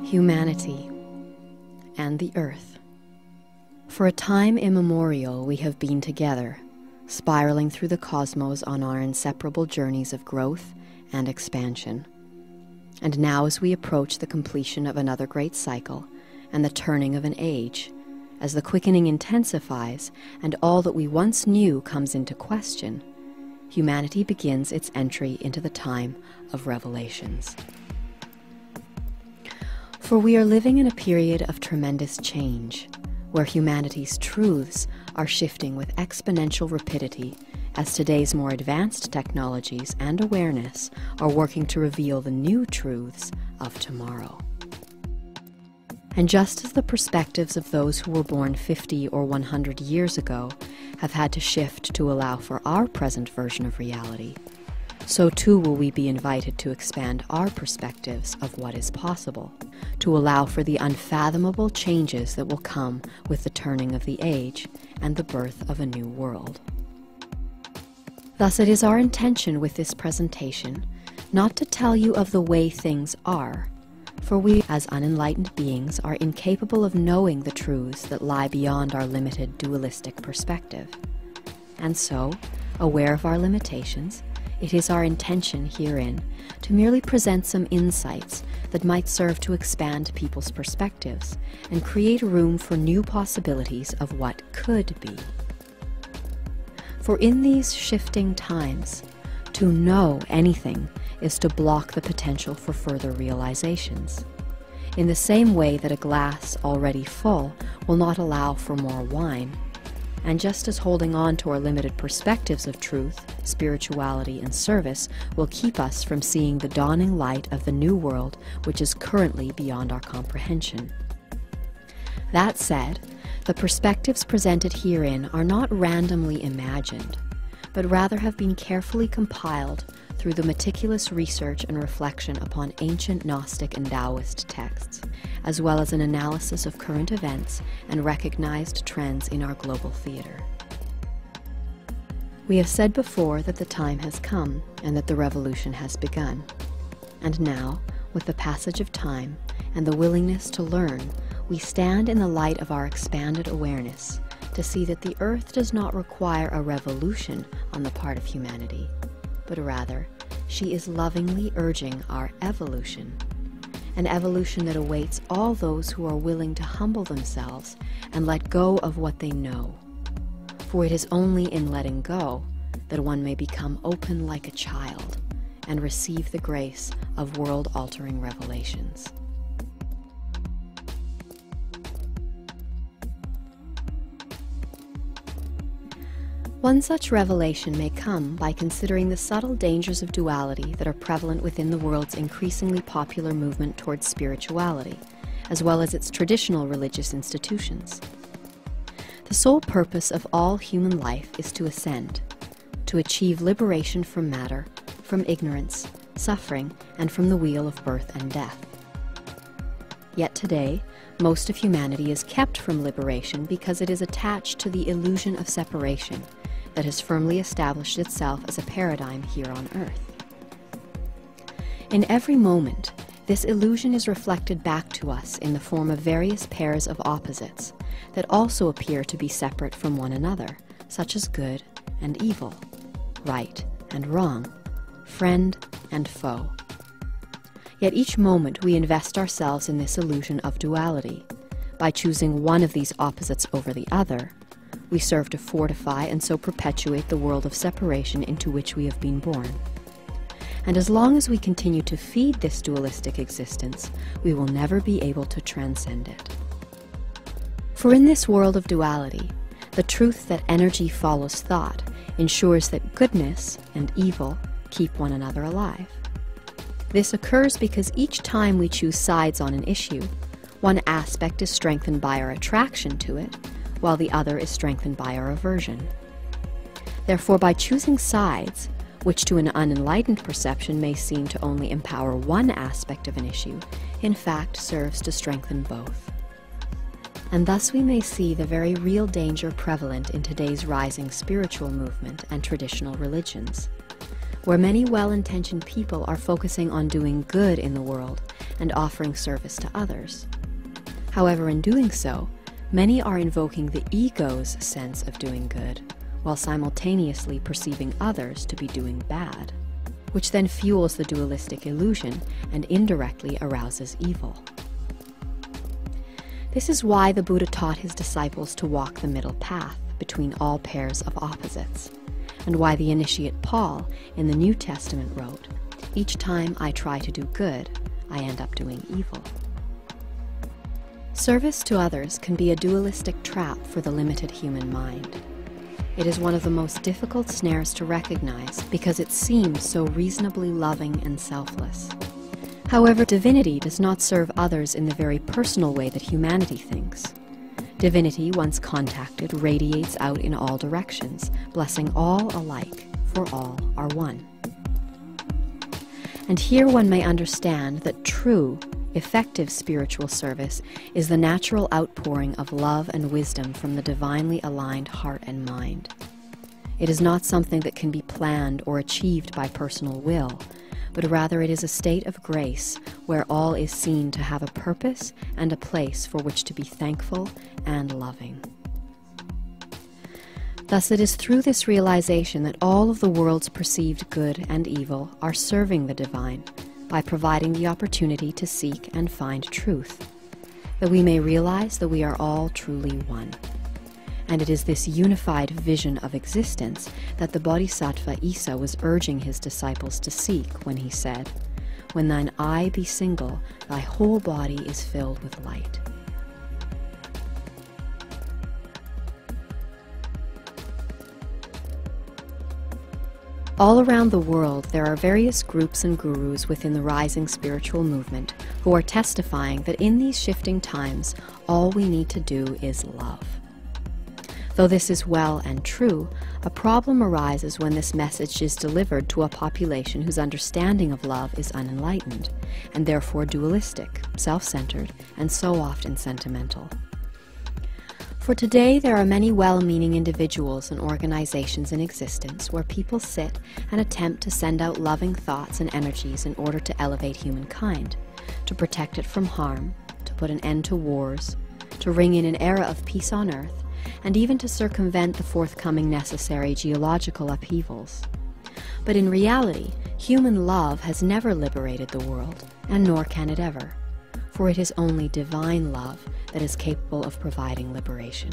Humanity and the earth. For a time immemorial we have been together, spiraling through the cosmos on our inseparable journeys of growth and expansion. And now, as we approach the completion of another great cycle and the turning of an age, as the quickening intensifies and all that we once knew comes into question, humanity begins its entry into the time of revelations. For we are living in a period of tremendous change, where humanity's truths are shifting with exponential rapidity as today's more advanced technologies and awareness are working to reveal the new truths of tomorrow. And just as the perspectives of those who were born 50 or 100 years ago have had to shift to allow for our present version of reality, so too will we be invited to expand our perspectives of what is possible, to allow for the unfathomable changes that will come with the turning of the age and the birth of a new world. Thus it is our intention with this presentation not to tell you of the way things are, for we as unenlightened beings are incapable of knowing the truths that lie beyond our limited dualistic perspective. And so, aware of our limitations, it is our intention herein to merely present some insights that might serve to expand people's perspectives and create room for new possibilities of what could be. For in these shifting times, to know anything is to block the potential for further realizations. In the same way that a glass already full will not allow for more wine, and just as holding on to our limited perspectives of truth, spirituality, and service will keep us from seeing the dawning light of the new world which is currently beyond our comprehension. That said, the perspectives presented herein are not randomly imagined, but rather have been carefully compiled through the meticulous research and reflection upon ancient Gnostic and Taoist texts, as well as an analysis of current events and recognized trends in our global theater. We have said before that the time has come and that the revolution has begun. And now, with the passage of time and the willingness to learn, we stand in the light of our expanded awareness to see that the earth does not require a revolution on the part of humanity, but rather she is lovingly urging our evolution, an evolution that awaits all those who are willing to humble themselves and let go of what they know. For it is only in letting go that one may become open like a child and receive the grace of world-altering revelations. One such revelation may come by considering the subtle dangers of duality that are prevalent within the world's increasingly popular movement towards spirituality, as well as its traditional religious institutions. The sole purpose of all human life is to ascend, to achieve liberation from matter, from ignorance, suffering, and from the wheel of birth and death. Yet today, most of humanity is kept from liberation because it is attached to the illusion of separation that has firmly established itself as a paradigm here on earth. In every moment, this illusion is reflected back to us in the form of various pairs of opposites that also appear to be separate from one another, such as good and evil, right and wrong, friend and foe. Yet each moment we invest ourselves in this illusion of duality. By choosing one of these opposites over the other, we serve to fortify and so perpetuate the world of separation into which we have been born. And as long as we continue to feed this dualistic existence, we will never be able to transcend it. For in this world of duality, the truth that energy follows thought ensures that goodness and evil keep one another alive. This occurs because each time we choose sides on an issue, one aspect is strengthened by our attraction to it, while the other is strengthened by our aversion. Therefore, by choosing sides, which to an unenlightened perception may seem to only empower one aspect of an issue, in fact serves to strengthen both. And thus we may see the very real danger prevalent in today's rising spiritual movement and traditional religions. where many well-intentioned people are focusing on doing good in the world and offering service to others. However, in doing so, many are invoking the ego's sense of doing good, while simultaneously perceiving others to be doing bad, which then fuels the dualistic illusion and indirectly arouses evil. This is why the Buddha taught his disciples to walk the middle path between all pairs of opposites, and why the initiate Paul in the New Testament wrote, "Each time I try to do good, I end up doing evil." Service to others can be a dualistic trap for the limited human mind. It is one of the most difficult snares to recognize because it seems so reasonably loving and selfless. However, divinity does not serve others in the very personal way that humanity thinks. Divinity, once contacted, radiates out in all directions, blessing all alike, for all are one. And here one may understand that true, effective spiritual service is the natural outpouring of love and wisdom from the divinely aligned heart and mind. It is not something that can be planned or achieved by personal will, but rather it is a state of grace where all is seen to have a purpose and a place for which to be thankful and loving. Thus it is through this realization that all of the world's perceived good and evil are serving the divine by providing the opportunity to seek and find truth, that we may realize that we are all truly one. And it is this unified vision of existence that the Bodhisattva Issa was urging his disciples to seek when he said, "When thine eye be single, thy whole body is filled with light." All around the world, there are various groups and gurus within the rising spiritual movement who are testifying that in these shifting times, all we need to do is love. Though this is well and true, a problem arises when this message is delivered to a population whose understanding of love is unenlightened, and therefore dualistic, self-centered, and so often sentimental. For today, there are many well-meaning individuals and organizations in existence where people sit and attempt to send out loving thoughts and energies in order to elevate humankind, to protect it from harm, to put an end to wars, to ring in an era of peace on earth, and even to circumvent the forthcoming necessary geological upheavals. But in reality, human love has never liberated the world, and nor can it ever, for it is only divine love that is capable of providing liberation.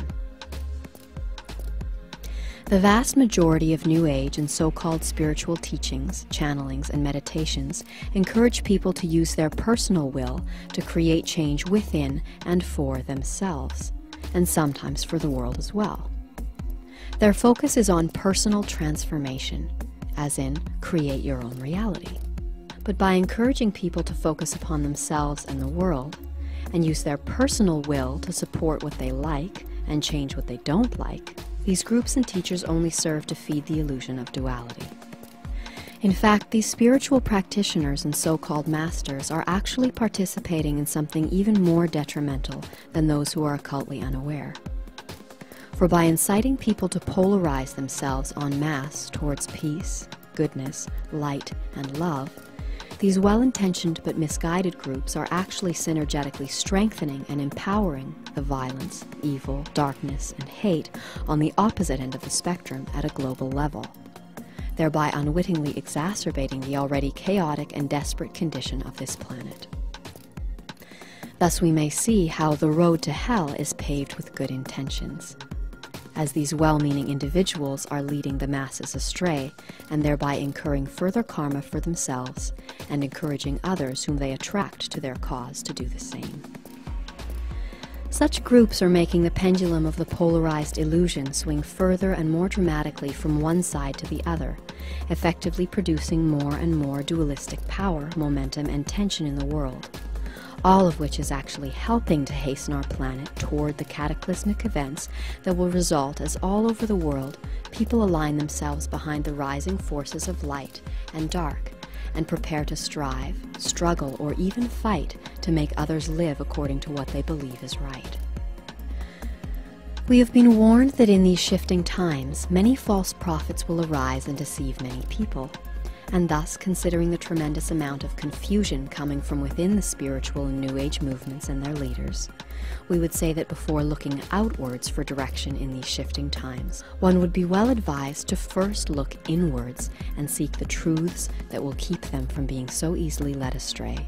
The vast majority of New Age and so-called spiritual teachings, channelings, and meditations encourage people to use their personal will to create change within and for themselves, and sometimes for the world as well. Their focus is on personal transformation, as in create your own reality. But by encouraging people to focus upon themselves and the world, and use their personal will to support what they like and change what they don't like, these groups and teachers only serve to feed the illusion of duality. In fact, these spiritual practitioners and so-called masters are actually participating in something even more detrimental than those who are occultly unaware. For by inciting people to polarize themselves en masse towards peace, goodness, light, and love, these well-intentioned but misguided groups are actually synergetically strengthening and empowering the violence, evil, darkness, and hate on the opposite end of the spectrum at a global level, thereby unwittingly exacerbating the already chaotic and desperate condition of this planet. Thus we may see how the road to hell is paved with good intentions, as these well-meaning individuals are leading the masses astray and thereby incurring further karma for themselves and encouraging others whom they attract to their cause to do the same. Such groups are making the pendulum of the polarized illusion swing further and more dramatically from one side to the other, effectively producing more and more dualistic power, momentum, and tension in the world, all of which is actually helping to hasten our planet toward the cataclysmic events that will result as all over the world people align themselves behind the rising forces of light and dark and prepare to strive, struggle, or even fight to make others live according to what they believe is right. We have been warned that in these shifting times, many false prophets will arise and deceive many people, and thus considering the tremendous amount of confusion coming from within the spiritual and New Age movements and their leaders, we would say that before looking outwards for direction in these shifting times, one would be well advised to first look inwards and seek the truths that will keep them from being so easily led astray.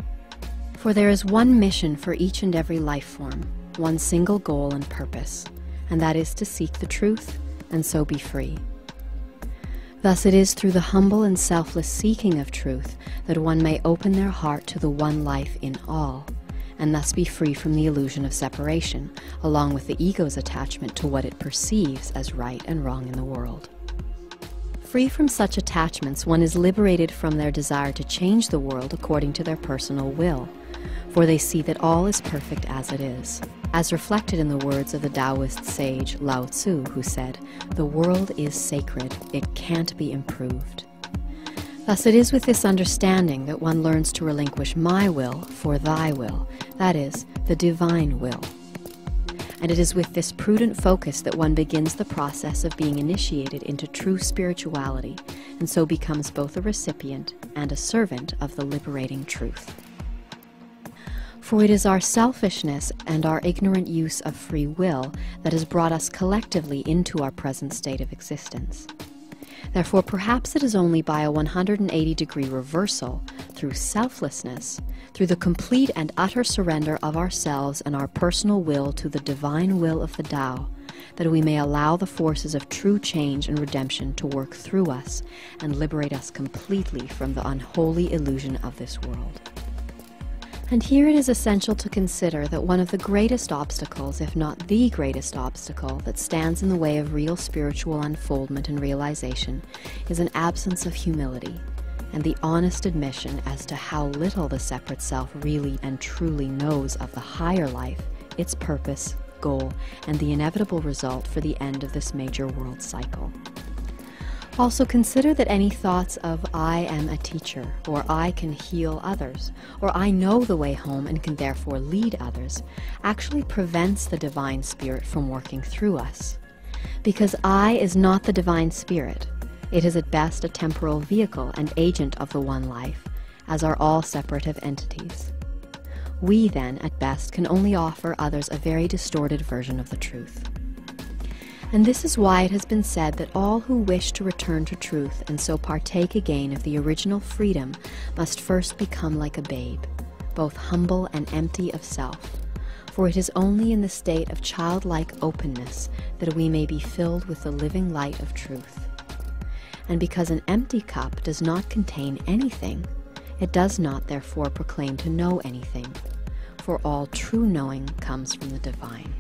For there is one mission for each and every life form, one single goal and purpose, and that is to seek the truth and so be free. Thus it is through the humble and selfless seeking of truth that one may open their heart to the one life in all, and thus be free from the illusion of separation, along with the ego's attachment to what it perceives as right and wrong in the world. Free from such attachments, one is liberated from their desire to change the world according to their personal will, for they see that all is perfect as it is, as reflected in the words of the Taoist sage Lao Tzu, who said, "The world is sacred, it can't be improved." Thus it is with this understanding that one learns to relinquish my will for thy will, that is, the divine will. And it is with this prudent focus that one begins the process of being initiated into true spirituality, and so becomes both a recipient and a servant of the liberating truth. For it is our selfishness and our ignorant use of free will that has brought us collectively into our present state of existence. Therefore, perhaps it is only by a 180-degree reversal, through selflessness, through the complete and utter surrender of ourselves and our personal will to the divine will of the Tao, that we may allow the forces of true change and redemption to work through us and liberate us completely from the unholy illusion of this world. And here it is essential to consider that one of the greatest obstacles, if not the greatest obstacle, that stands in the way of real spiritual unfoldment and realization is an absence of humility, and the honest admission as to how little the separate self really and truly knows of the higher life, its purpose, goal, and the inevitable result for the end of this major world cycle. Also consider that any thoughts of "I am a teacher," or "I can heal others," or "I know the way home and can therefore lead others," actually prevents the divine spirit from working through us. Because I is not the divine spirit. It is at best a temporal vehicle and agent of the one life, as are all separative entities. We then, at best, can only offer others a very distorted version of the truth. And this is why it has been said that all who wish to return to truth and so partake again of the original freedom must first become like a babe, both humble and empty of self. For it is only in the state of childlike openness that we may be filled with the living light of truth. And because an empty cup does not contain anything, it does not therefore proclaim to know anything, for all true knowing comes from the divine.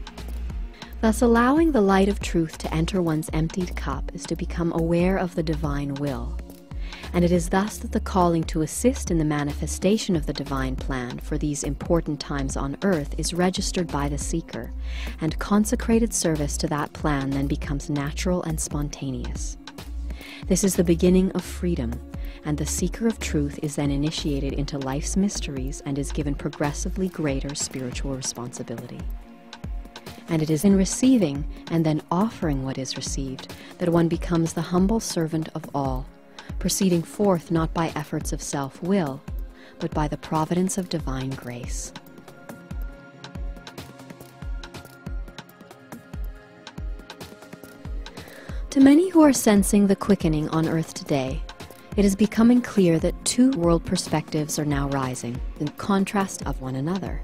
Thus, allowing the light of truth to enter one's emptied cup is to become aware of the divine will. And it is thus that the calling to assist in the manifestation of the divine plan for these important times on earth is registered by the seeker, and consecrated service to that plan then becomes natural and spontaneous. This is the beginning of freedom, and the seeker of truth is then initiated into life's mysteries and is given progressively greater spiritual responsibility. And it is in receiving and then offering what is received that one becomes the humble servant of all, proceeding forth not by efforts of self-will, but by the providence of divine grace. To many who are sensing the quickening on earth today, it is becoming clear that two world perspectives are now rising, in contrast of one another.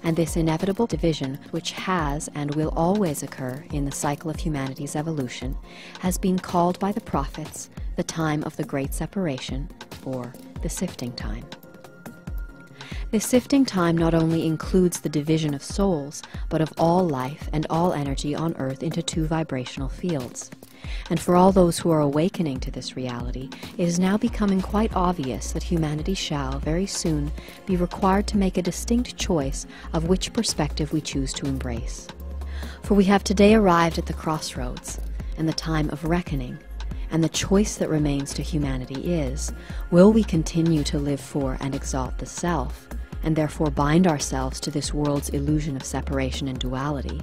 And this inevitable division, which has and will always occur in the cycle of humanity's evolution, has been called by the prophets the time of the great separation, or the sifting time. This sifting time not only includes the division of souls, but of all life and all energy on earth into two vibrational fields. And for all those who are awakening to this reality, it is now becoming quite obvious that humanity shall, very soon, be required to make a distinct choice of which perspective we choose to embrace. For we have today arrived at the crossroads, and the time of reckoning, and the choice that remains to humanity is, will we continue to live for and exalt the self, and therefore bind ourselves to this world's illusion of separation and duality?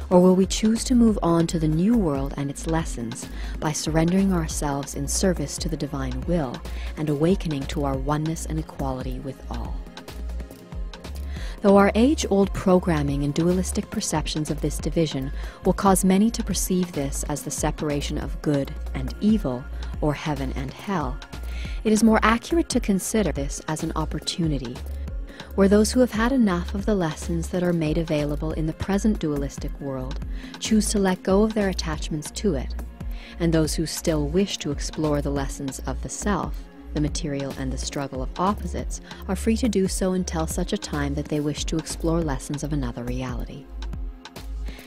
Or will we choose to move on to the new world and its lessons by surrendering ourselves in service to the divine will and awakening to our oneness and equality with all? Though our age-old programming and dualistic perceptions of this division will cause many to perceive this as the separation of good and evil, or heaven and hell, it is more accurate to consider this as an opportunity, where those who have had enough of the lessons that are made available in the present dualistic world choose to let go of their attachments to it, and those who still wish to explore the lessons of the self, the material and the struggle of opposites, are free to do so until such a time that they wish to explore lessons of another reality.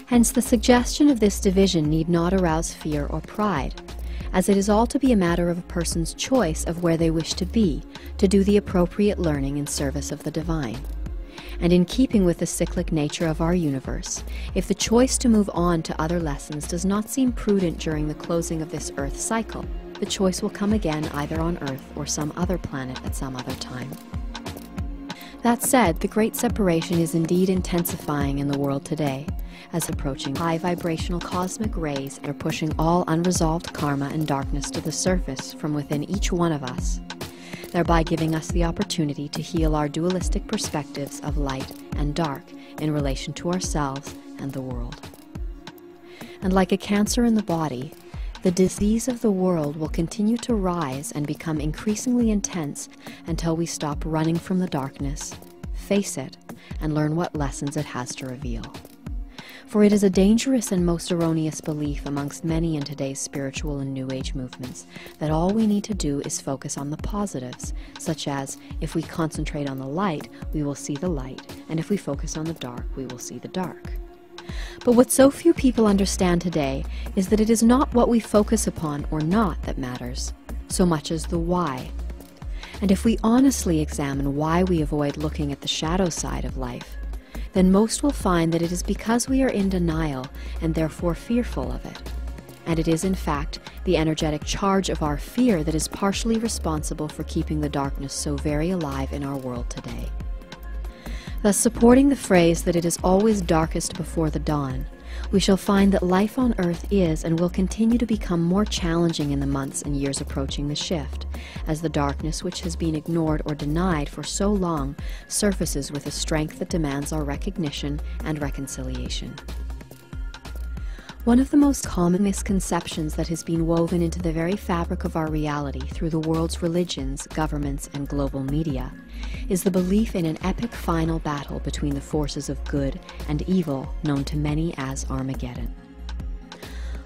Hence, the suggestion of this division need not arouse fear or pride, as it is all to be a matter of a person's choice of where they wish to be, to do the appropriate learning in service of the divine. And in keeping with the cyclic nature of our universe, if the choice to move on to other lessons does not seem prudent during the closing of this Earth cycle, the choice will come again either on Earth or some other planet at some other time. That said, the great separation is indeed intensifying in the world today, as approaching high vibrational cosmic rays are pushing all unresolved karma and darkness to the surface from within each one of us, thereby giving us the opportunity to heal our dualistic perspectives of light and dark in relation to ourselves and the world. And like a cancer in the body, the disease of the world will continue to rise and become increasingly intense until we stop running from the darkness, face it, and learn what lessons it has to reveal. For it is a dangerous and most erroneous belief amongst many in today's spiritual and New Age movements that all we need to do is focus on the positives, such as, if we concentrate on the light, we will see the light, and if we focus on the dark, we will see the dark. But what so few people understand today is that it is not what we focus upon or not that matters, so much as the why. And if we honestly examine why we avoid looking at the shadow side of life, then most will find that it is because we are in denial and therefore fearful of it. And it is in fact the energetic charge of our fear that is partially responsible for keeping the darkness so very alive in our world today. Thus, supporting the phrase that it is always darkest before the dawn, we shall find that life on Earth is and will continue to become more challenging in the months and years approaching the shift, as the darkness which has been ignored or denied for so long surfaces with a strength that demands our recognition and reconciliation. One of the most common misconceptions that has been woven into the very fabric of our reality through the world's religions, governments, and global media is the belief in an epic final battle between the forces of good and evil known to many as Armageddon.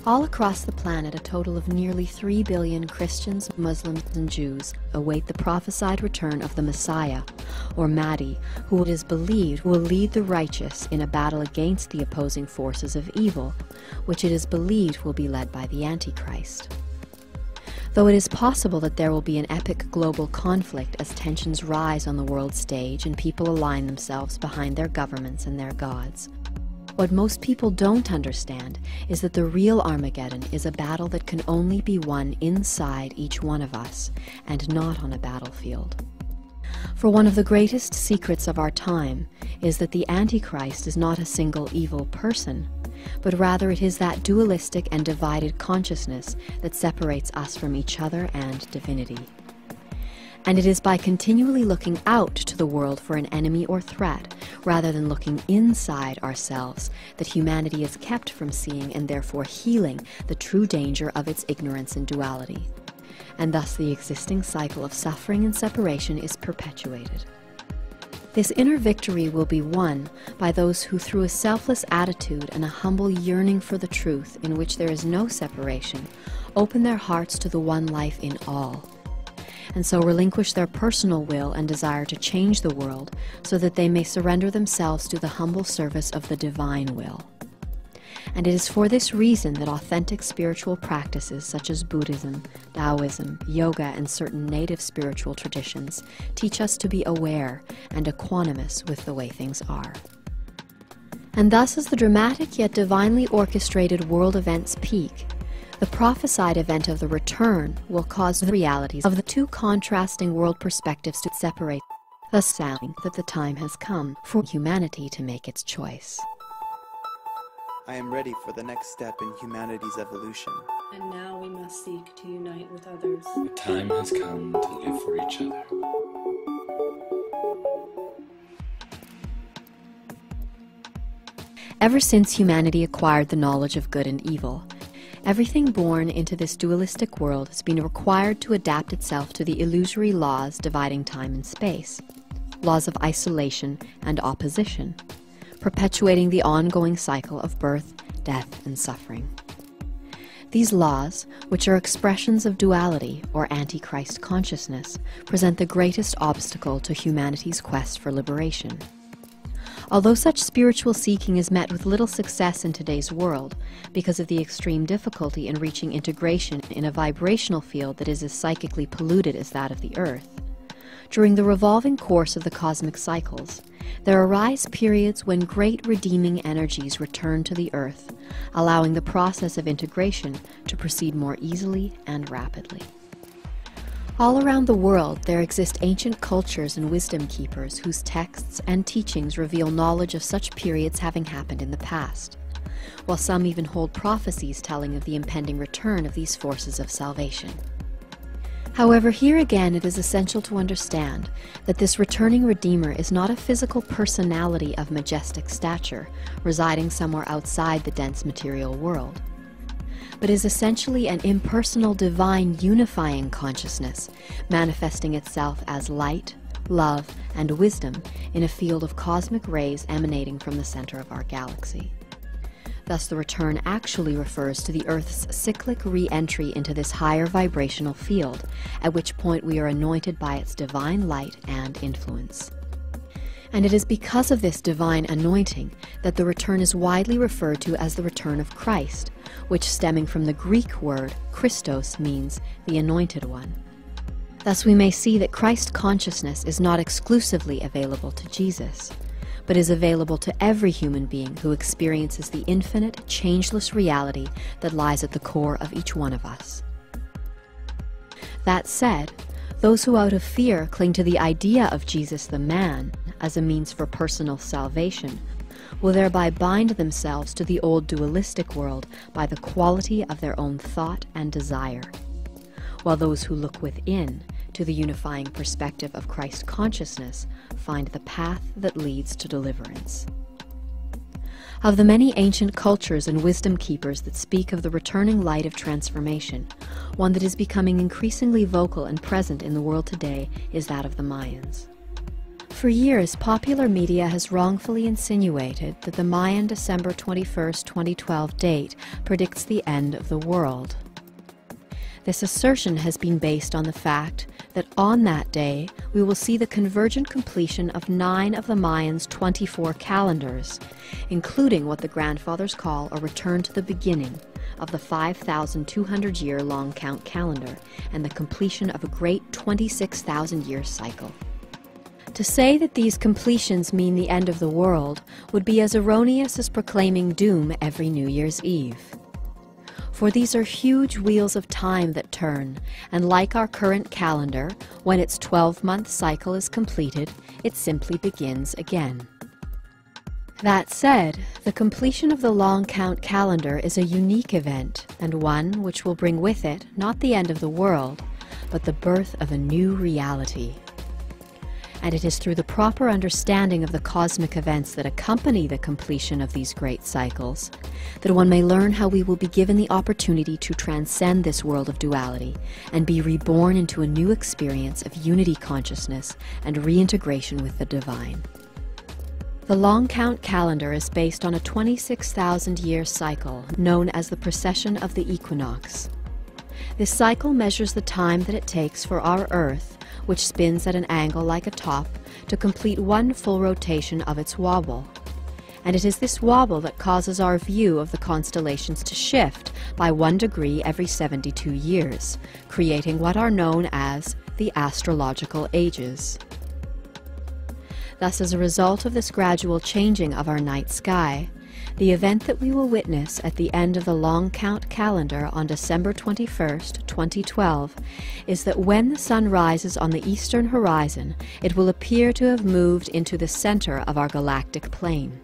All across the planet, a total of nearly 3 billion Christians, Muslims, and Jews await the prophesied return of the Messiah, or Mahdi, who it is believed will lead the righteous in a battle against the opposing forces of evil, which it is believed will be led by the Antichrist. Though it is possible that there will be an epic global conflict as tensions rise on the world stage and people align themselves behind their governments and their gods, what most people don't understand is that the real Armageddon is a battle that can only be won inside each one of us, and not on a battlefield. For one of the greatest secrets of our time is that the Antichrist is not a single evil person, but rather it is that dualistic and divided consciousness that separates us from each other and divinity. And it is by continually looking out to the world for an enemy or threat, rather than looking inside ourselves, that humanity is kept from seeing and therefore healing the true danger of its ignorance and duality. And thus the existing cycle of suffering and separation is perpetuated. This inner victory will be won by those who, through a selfless attitude and a humble yearning for the truth in which there is no separation, open their hearts to the one life in all, and so relinquish their personal will and desire to change the world so that they may surrender themselves to the humble service of the divine will. And it is for this reason that authentic spiritual practices such as Buddhism, Taoism, yoga, and certain native spiritual traditions teach us to be aware and equanimous with the way things are. And thus, as the dramatic yet divinely orchestrated world events peak, the prophesied event of the return will cause the realities of the two contrasting world perspectives to separate, thus sounding that the time has come for humanity to make its choice. I am ready for the next step in humanity's evolution. And now we must seek to unite with others. The time has come to live for each other. Ever since humanity acquired the knowledge of good and evil, everything born into this dualistic world has been required to adapt itself to the illusory laws dividing time and space, laws of isolation and opposition, perpetuating the ongoing cycle of birth, death, and suffering. These laws, which are expressions of duality or antichrist consciousness, present the greatest obstacle to humanity's quest for liberation. Although such spiritual seeking is met with little success in today's world because of the extreme difficulty in reaching integration in a vibrational field that is as psychically polluted as that of the Earth, during the revolving course of the cosmic cycles, there arise periods when great redeeming energies return to the Earth, allowing the process of integration to proceed more easily and rapidly. All around the world there exist ancient cultures and wisdom keepers whose texts and teachings reveal knowledge of such periods having happened in the past, while some even hold prophecies telling of the impending return of these forces of salvation. However, here again it is essential to understand that this returning Redeemer is not a physical personality of majestic stature residing somewhere outside the dense material world, but is essentially an impersonal divine unifying consciousness manifesting itself as light, love, and wisdom in a field of cosmic rays emanating from the center of our galaxy. Thus, the return actually refers to the Earth's cyclic re-entry into this higher vibrational field, at which point we are anointed by its divine light and influence. And it is because of this divine anointing that the return is widely referred to as the return of Christ, which, stemming from the Greek word Christos, means the anointed one. Thus we may see that Christ consciousness is not exclusively available to Jesus, but is available to every human being who experiences the infinite, changeless reality that lies at the core of each one of us. That said, those who out of fear cling to the idea of Jesus the man as a means for personal salvation will thereby bind themselves to the old dualistic world by the quality of their own thought and desire, while those who look within to the unifying perspective of Christ consciousness find the path that leads to deliverance. Of the many ancient cultures and wisdom keepers that speak of the returning light of transformation, one that is becoming increasingly vocal and present in the world today is that of the Mayans. For years, popular media has wrongfully insinuated that the Mayan December 21, 2012 date predicts the end of the world. This assertion has been based on the fact that on that day we will see the convergent completion of 9 of the Mayans' 24 calendars, including what the grandfathers call a return to the beginning of the 5,200-year long count calendar and the completion of a great 26,000-year cycle. To say that these completions mean the end of the world would be as erroneous as proclaiming doom every New Year's Eve. For these are huge wheels of time that turn, and like our current calendar, when its 12-month cycle is completed, it simply begins again. That said, the completion of the long count calendar is a unique event, and one which will bring with it not the end of the world, but the birth of a new reality. And it is through the proper understanding of the cosmic events that accompany the completion of these great cycles that one may learn how we will be given the opportunity to transcend this world of duality and be reborn into a new experience of unity consciousness and reintegration with the divine. The long count calendar is based on a 26,000-year cycle known as the precession of the equinox. This cycle measures the time that it takes for our Earth, which spins at an angle like a top, to complete one full rotation of its wobble. And it is this wobble that causes our view of the constellations to shift by 1 degree every 72 years, creating what are known as the astrological ages. Thus, as a result of this gradual changing of our night sky, the event that we will witness at the end of the long count calendar on December 21st, 2012, is that when the sun rises on the eastern horizon, it will appear to have moved into the center of our galactic plane.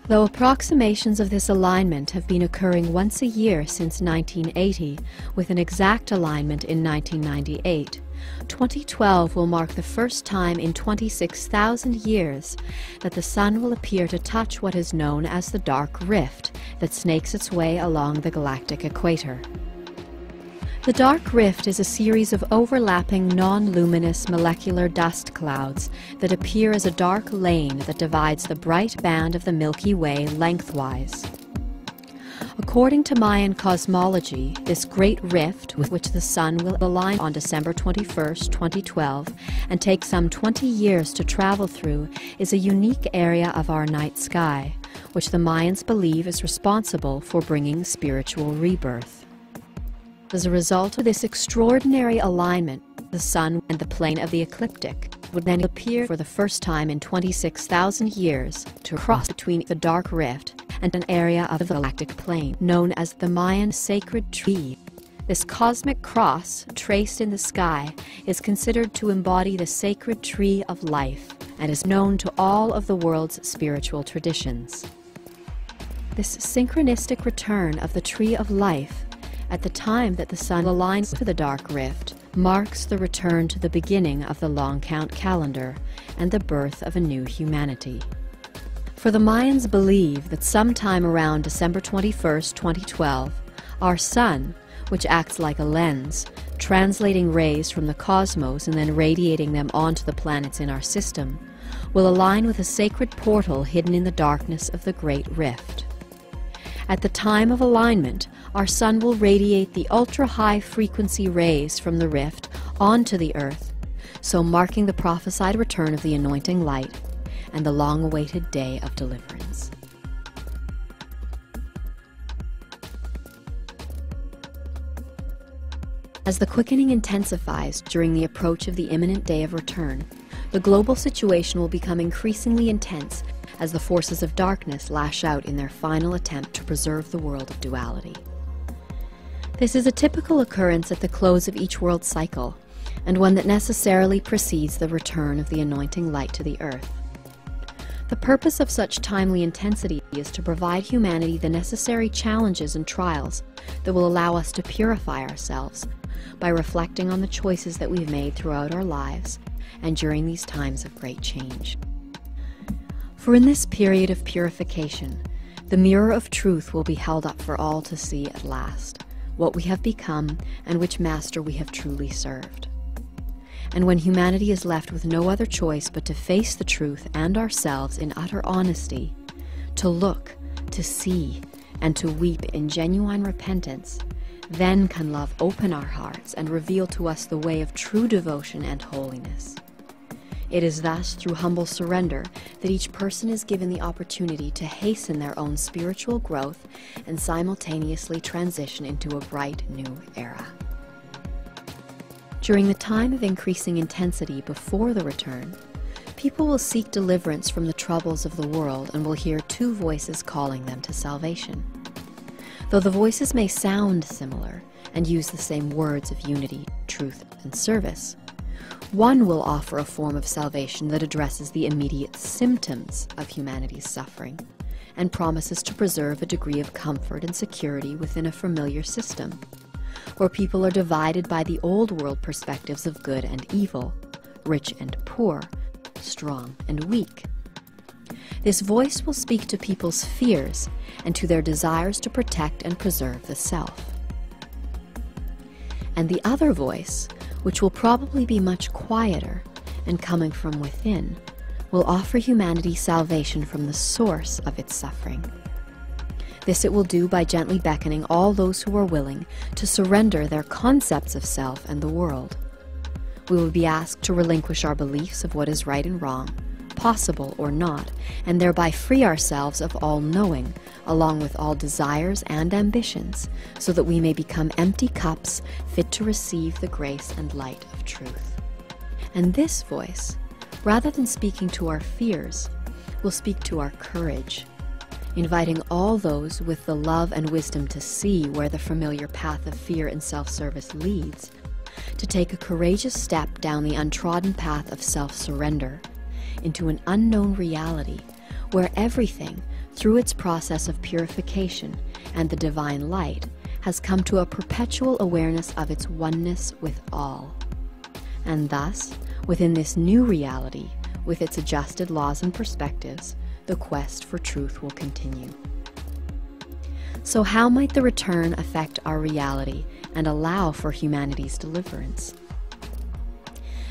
Though approximations of this alignment have been occurring once a year since 1980, with an exact alignment in 1998, 2012 will mark the first time in 26,000 years that the Sun will appear to touch what is known as the dark rift that snakes its way along the galactic equator. The dark rift is a series of overlapping non-luminous molecular dust clouds that appear as a dark lane that divides the bright band of the Milky Way lengthwise. According to Mayan cosmology, this great rift with which the Sun will align on December 21, 2012, and take some 20 years to travel through, is a unique area of our night sky, which the Mayans believe is responsible for bringing spiritual rebirth. As a result of this extraordinary alignment, the Sun and the plane of the ecliptic would then appear for the first time in 26,000 years to cross between the dark rift and an area of the galactic plane known as the Mayan sacred tree. This cosmic cross, traced in the sky, is considered to embody the sacred tree of life and is known to all of the world's spiritual traditions. This synchronistic return of the tree of life at the time that the Sun aligns to the dark rift marks the return to the beginning of the long count calendar and the birth of a new humanity. For the Mayans believe that sometime around December 21, 2012, our Sun, which acts like a lens, translating rays from the cosmos and then radiating them onto the planets in our system, will align with a sacred portal hidden in the darkness of the Great Rift. At the time of alignment, our Sun will radiate the ultra-high frequency rays from the rift onto the Earth, so marking the prophesied return of the anointing light and the long-awaited day of deliverance. As the quickening intensifies during the approach of the imminent day of return, the global situation will become increasingly intense as the forces of darkness lash out in their final attempt to preserve the world of duality. This is a typical occurrence at the close of each world cycle, and one that necessarily precedes the return of the anointing light to the earth. The purpose of such timely intensity is to provide humanity the necessary challenges and trials that will allow us to purify ourselves by reflecting on the choices that we've made throughout our lives and during these times of great change. For in this period of purification, the mirror of truth will be held up for all to see at last, what we have become and which master we have truly served. And when humanity is left with no other choice but to face the truth and ourselves in utter honesty, to look, to see, and to weep in genuine repentance, then can love open our hearts and reveal to us the way of true devotion and holiness. It is thus through humble surrender that each person is given the opportunity to hasten their own spiritual growth and simultaneously transition into a bright new era. During the time of increasing intensity before the return, people will seek deliverance from the troubles of the world and will hear two voices calling them to salvation. Though the voices may sound similar and use the same words of unity, truth, and service, one will offer a form of salvation that addresses the immediate symptoms of humanity's suffering and promises to preserve a degree of comfort and security within a familiar system, where people are divided by the old world perspectives of good and evil, rich and poor, strong and weak. This voice will speak to people's fears and to their desires to protect and preserve the self. And the other voice, which will probably be much quieter and coming from within, will offer humanity salvation from the source of its suffering. This it will do by gently beckoning all those who are willing to surrender their concepts of self and the world. We will be asked to relinquish our beliefs of what is right and wrong, possible or not, and thereby free ourselves of all knowing, along with all desires and ambitions, so that we may become empty cups fit to receive the grace and light of truth. And this voice, rather than speaking to our fears, will speak to our courage, inviting all those with the love and wisdom to see where the familiar path of fear and self-service leads, to take a courageous step down the untrodden path of self-surrender into an unknown reality where everything, through its process of purification and the divine light, has come to a perpetual awareness of its oneness with all. And thus, within this new reality, with its adjusted laws and perspectives, the quest for truth will continue. So how might the return affect our reality and allow for humanity's deliverance?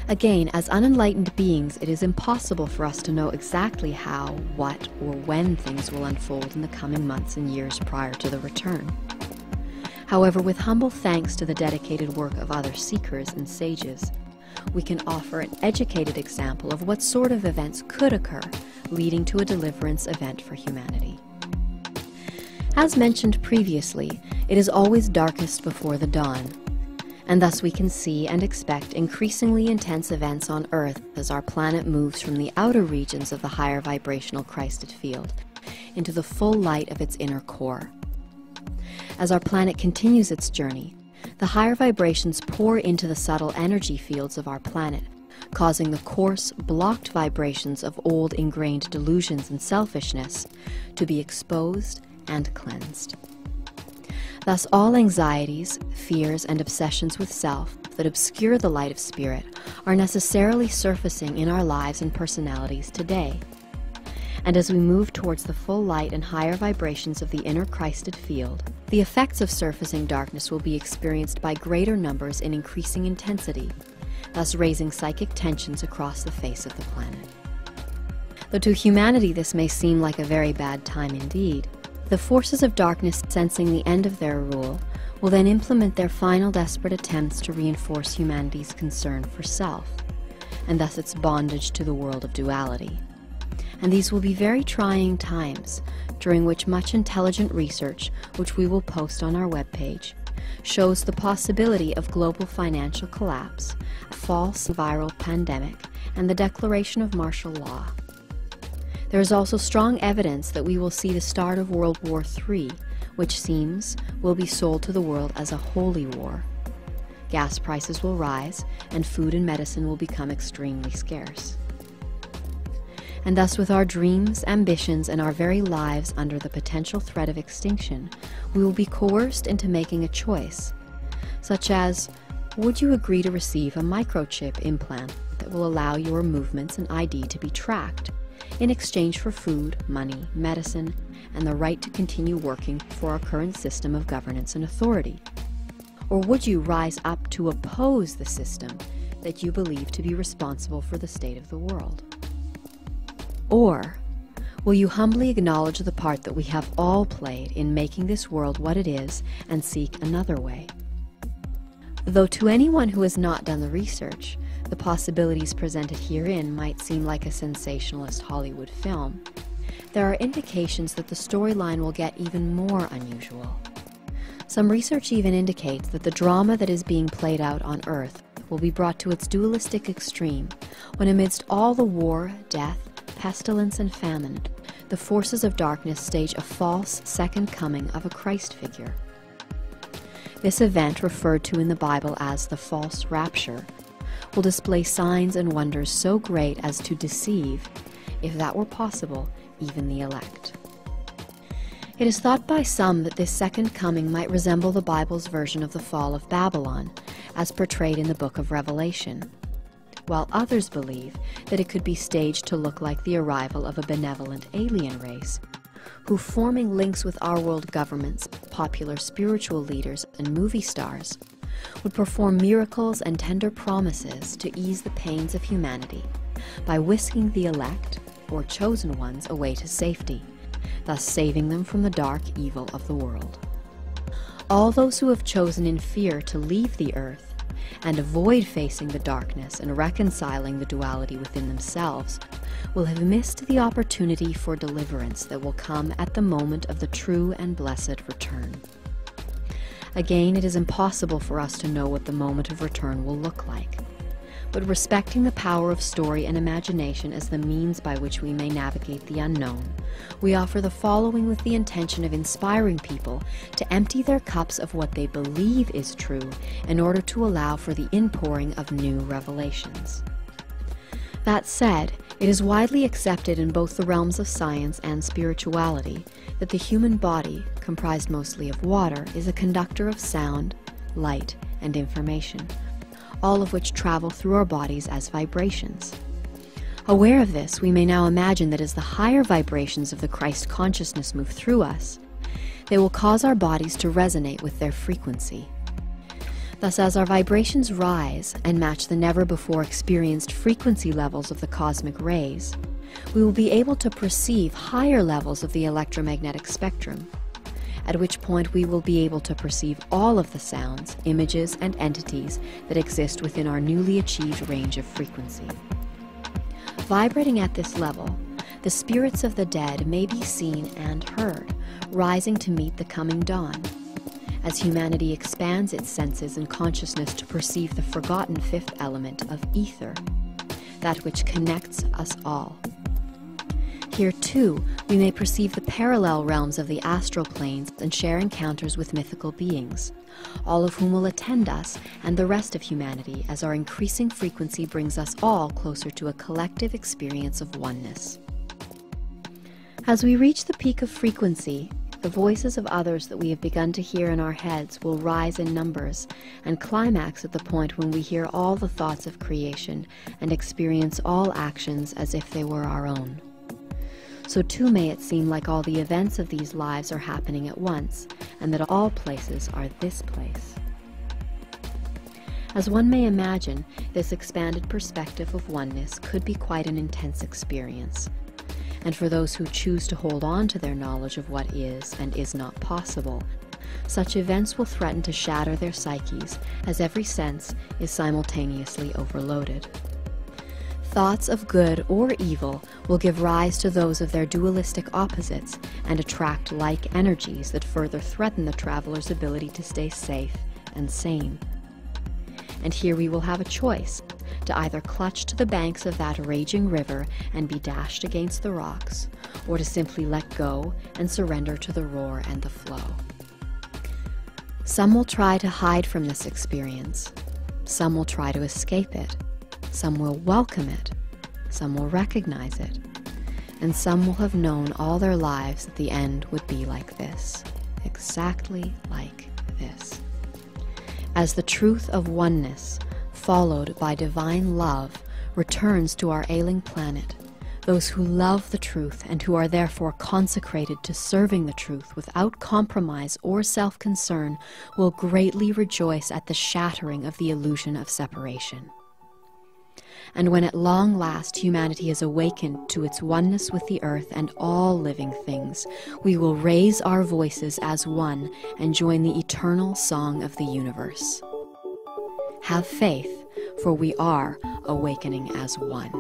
Again, as unenlightened beings, it is impossible for us to know exactly how, what, or when things will unfold in the coming months and years prior to the return. However, with humble thanks to the dedicated work of other seekers and sages, we can offer an educated example of what sort of events could occur, leading to a deliverance event for humanity. As mentioned previously, it is always darkest before the dawn, and thus we can see and expect increasingly intense events on Earth as our planet moves from the outer regions of the higher vibrational Christed field into the full light of its inner core. As our planet continues its journey, the higher vibrations pour into the subtle energy fields of our planet, causing the coarse, blocked vibrations of old ingrained delusions and selfishness to be exposed and cleansed. Thus, all anxieties, fears, and obsessions with self that obscure the light of spirit are necessarily surfacing in our lives and personalities today. And as we move towards the full light and higher vibrations of the inner Christed field, the effects of surfacing darkness will be experienced by greater numbers in increasing intensity, thus raising psychic tensions across the face of the planet. Though to humanity this may seem like a very bad time indeed, the forces of darkness, sensing the end of their rule, will then implement their final desperate attempts to reinforce humanity's concern for self, and thus its bondage to the world of duality. And these will be very trying times, during which much intelligent research, which we will post on our webpage, shows the possibility of global financial collapse, a false viral pandemic, and the declaration of martial law. There is also strong evidence that we will see the start of World War III, which seems will be sold to the world as a holy war. Gas prices will rise, and food and medicine will become extremely scarce. And thus, with our dreams, ambitions, and our very lives under the potential threat of extinction, we will be coerced into making a choice, such as, would you agree to receive a microchip implant that will allow your movements and ID to be tracked, in exchange for food, money, medicine, and the right to continue working for our current system of governance and authority? Or would you rise up to oppose the system that you believe to be responsible for the state of the world? Or will you humbly acknowledge the part that we have all played in making this world what it is and seek another way? Though to anyone who has not done the research, the possibilities presented herein might seem like a sensationalist Hollywood film, there are indications that the storyline will get even more unusual. Some research even indicates that the drama that is being played out on Earth will be brought to its dualistic extreme when, amidst all the war, death, pestilence, and famine, the forces of darkness stage a false second coming of a Christ figure. This event, referred to in the Bible as the false rapture, will display signs and wonders so great as to deceive, if that were possible, even the elect. It is thought by some that this second coming might resemble the Bible's version of the fall of Babylon, as portrayed in the book of Revelation, while others believe that it could be staged to look like the arrival of a benevolent alien race, who, forming links with our world governments, popular spiritual leaders, and movie stars, would perform miracles and tender promises to ease the pains of humanity by whisking the elect, or chosen ones, away to safety, thus saving them from the dark evil of the world. All those who have chosen in fear to leave the earth and avoid facing the darkness and reconciling the duality within themselves will have missed the opportunity for deliverance that will come at the moment of the true and blessed return. Again, it is impossible for us to know what the moment of return will look like, but respecting the power of story and imagination as the means by which we may navigate the unknown, we offer the following with the intention of inspiring people to empty their cups of what they believe is true in order to allow for the inpouring of new revelations. That said, It is widely accepted in both the realms of science and spirituality that the human body, comprised mostly of water, is a conductor of sound, light, and information, all of which travel through our bodies as vibrations. Aware of this, we may now imagine that as the higher vibrations of the Christ consciousness move through us, they will cause our bodies to resonate with their frequency. Thus, as our vibrations rise and match the never-before experienced frequency levels of the cosmic rays, we will be able to perceive higher levels of the electromagnetic spectrum, at which point we will be able to perceive all of the sounds, images, and entities that exist within our newly achieved range of frequency. Vibrating at this level, the spirits of the dead may be seen and heard, rising to meet the coming dawn, as humanity expands its senses and consciousness to perceive the forgotten fifth element of ether, that which connects us all. Here, too, we may perceive the parallel realms of the astral planes and share encounters with mythical beings, all of whom will attend us and the rest of humanity as our increasing frequency brings us all closer to a collective experience of oneness. As we reach the peak of frequency, the voices of others that we have begun to hear in our heads will rise in numbers and climax at the point when we hear all the thoughts of creation and experience all actions as if they were our own. So too may it seem like all the events of these lives are happening at once, and that all places are this place. As one may imagine, this expanded perspective of oneness could be quite an intense experience. And for those who choose to hold on to their knowledge of what is and is not possible, such events will threaten to shatter their psyches, as every sense is simultaneously overloaded. Thoughts of good or evil will give rise to those of their dualistic opposites and attract like energies that further threaten the traveler's ability to stay safe and sane. And here we will have a choice, to either clutch to the banks of that raging river and be dashed against the rocks, or to simply let go and surrender to the roar and the flow. Some will try to hide from this experience. Some will try to escape it. Some will welcome it. Some will recognize it. And some will have known all their lives that the end would be like this, exactly like this. As the truth of oneness, followed by divine love, returns to our ailing planet, those who love the truth and who are therefore consecrated to serving the truth without compromise or self-concern will greatly rejoice at the shattering of the illusion of separation. And when at long last humanity is awakened to its oneness with the earth and all living things, we will raise our voices as one and join the eternal song of the universe. Have faith, for we are awakening as one.